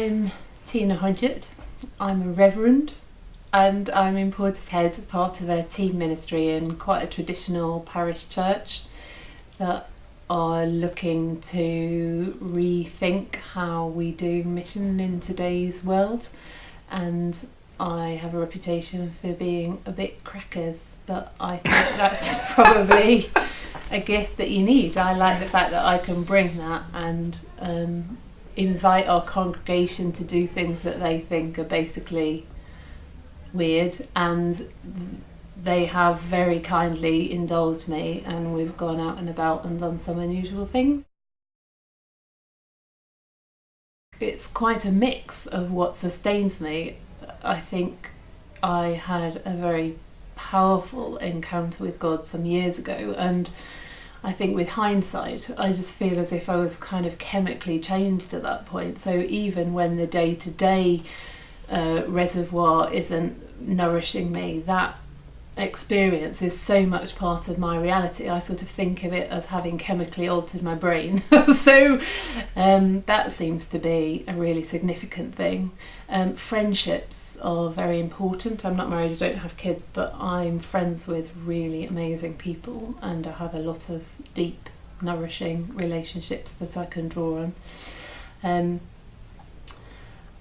I'm Tina Hodgett. I'm a reverend and I'm in Portishead, part of a team ministry in quite a traditional parish church that are looking to rethink how we do mission in today's world. And I have a reputation for being a bit crackers, but I think that's probably a gift that you need. I like the fact that I can bring that and invite our congregation to do things that they think are basically weird, and they have very kindly indulged me, and we've gone out and about and done some unusual things. It's quite a mix of what sustains me. I think I had a very powerful encounter with God some years ago, and I think with hindsight I just feel as if I was kind of chemically changed at that point. So even when the day-to-day reservoir isn't nourishing me, that experience is so much part of my reality. I sort of think of it as having chemically altered my brain. So that seems to be a really significant thing. Friendships are very important. I'm not married, I don't have kids, but I'm friends with really amazing people, and I have a lot of deep, nourishing relationships that I can draw on.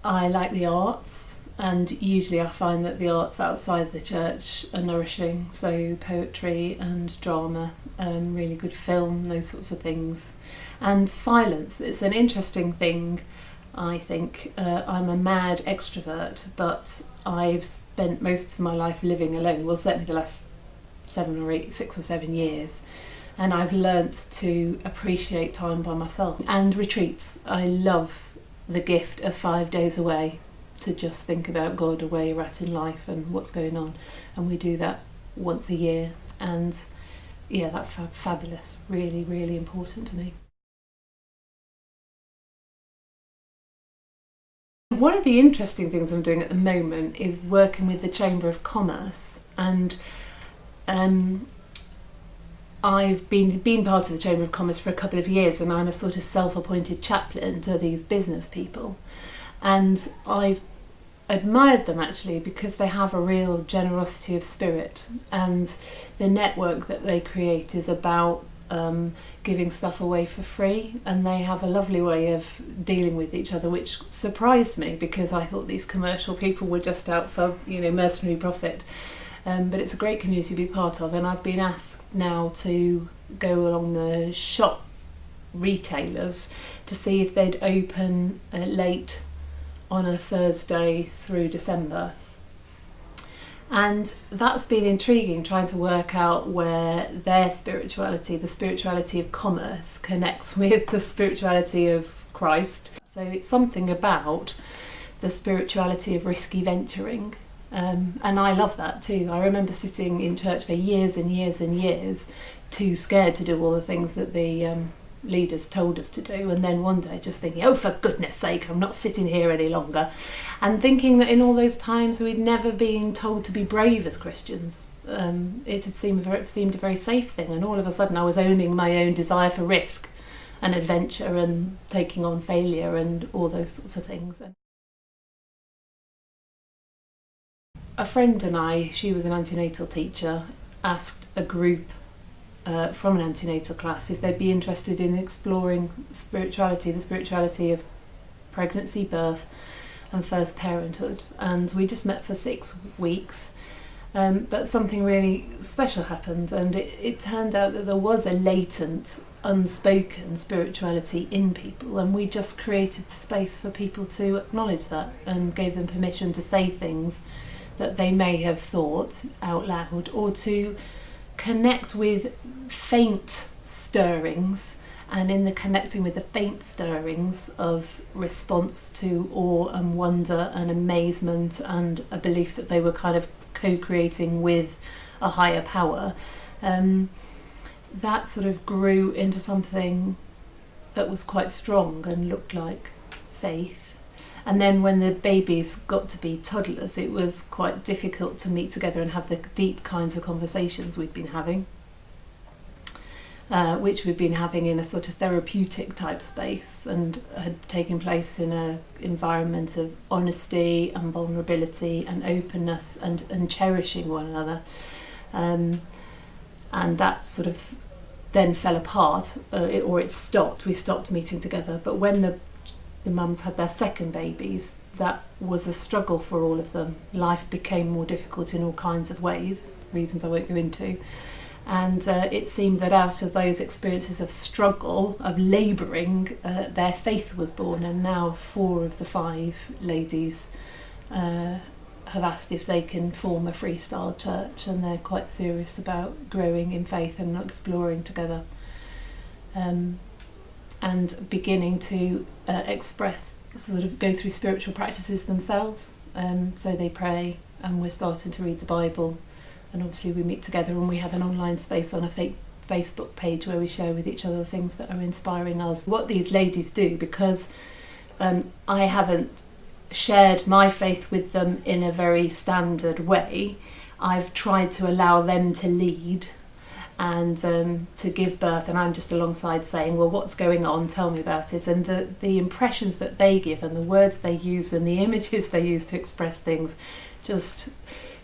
I like the arts, and usually I find that the arts outside the church are nourishing, so poetry and drama, really good film, those sorts of things. And silence, it's an interesting thing, I think. I'm a mad extrovert, but I've spent most of my life living alone, well certainly the last 6 or 7 years, and I've learnt to appreciate time by myself. And retreats, I love the gift of 5 days away to just think about God, where you're at in life and what's going on, and we do that once a year, and yeah, that's fabulous, really, really important to me. One of the interesting things I'm doing at the moment is working with the Chamber of Commerce, and I've been part of the Chamber of Commerce for a couple of years, and I'm a sort of self-appointed chaplain to these business people. And I've admired them actually because they have a real generosity of spirit, and the network that they create is about giving stuff away for free, and they have a lovely way of dealing with each other, which surprised me because I thought these commercial people were just out for, mercenary profit. But it's a great community to be part of, and I've been asked now to go along the shop retailers to see if they'd open late on a Thursday through December. And that's been intriguing, trying to work out where their spirituality, the spirituality of commerce, connects with the spirituality of Christ. So it's something about the spirituality of risky venturing. And I love that too. I remember sitting in church for years and years and years, too scared to do all the things that the leaders told us to do, and then one day just thinking, oh, for goodness sake, I'm not sitting here any longer, and thinking that in all those times we'd never been told to be brave as Christians. It had seemed a very safe thing, and all of a sudden I was owning my own desire for risk and adventure and taking on failure and all those sorts of things. A friend and I, she was an antenatal teacher, asked a group from an antenatal class if they'd be interested in exploring spirituality, the spirituality of pregnancy, birth and first parenthood. And we just met for 6 weeks, but something really special happened, and it turned out that there was a latent, unspoken spirituality in people, and we just created the space for people to acknowledge that and gave them permission to say things that they may have thought out loud, or to connect with faint stirrings, and in the connecting with the faint stirrings of response to awe and wonder and amazement and a belief that they were kind of co-creating with a higher power, that sort of grew into something that was quite strong and looked like faith. And then when the babies got to be toddlers, it was quite difficult to meet together and have the deep kinds of conversations we'd been having. which we've been having in a sort of therapeutic type space, and had taken place in an environment of honesty and vulnerability and openness and cherishing one another. And that sort of then fell apart, or it stopped. We stopped meeting together. But when the mums had their second babies, that was a struggle for all of them. Life became more difficult in all kinds of ways, reasons I won't go into. And it seemed that out of those experiences of struggle, of labouring, their faith was born. And now 4 of the 5 ladies have asked if they can form a freestyle church, and they're quite serious about growing in faith and exploring together, and beginning to express, sort of go through spiritual practices themselves. So they pray, and we're starting to read the Bible, and obviously we meet together, and we have an online space on a Facebook page where we share with each other things that are inspiring us. What these ladies do, because I haven't shared my faith with them in a very standard way, I've tried to allow them to lead and to give birth, and I'm just alongside saying, well, what's going on, tell me about it. And the impressions that they give and the words they use and the images they use to express things just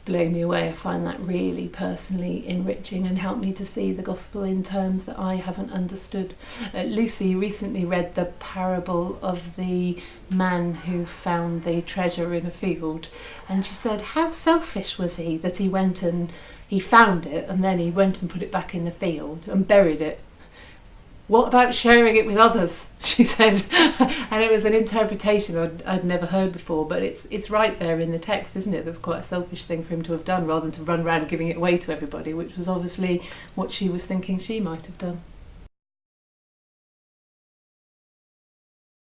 blow me away. I find that really personally enriching and help me to see the gospel in terms that I haven't understood. Lucy recently read the parable of the man who found the treasure in a field, and she said, how selfish was he that he went and he found it and then he went and put it back in the field and buried it. What about sharing it with others? She said. And it was an interpretation I'd never heard before, but it's right there in the text, isn't it? That's quite a selfish thing for him to have done, rather than to run around giving it away to everybody, which was obviously what she was thinking she might have done.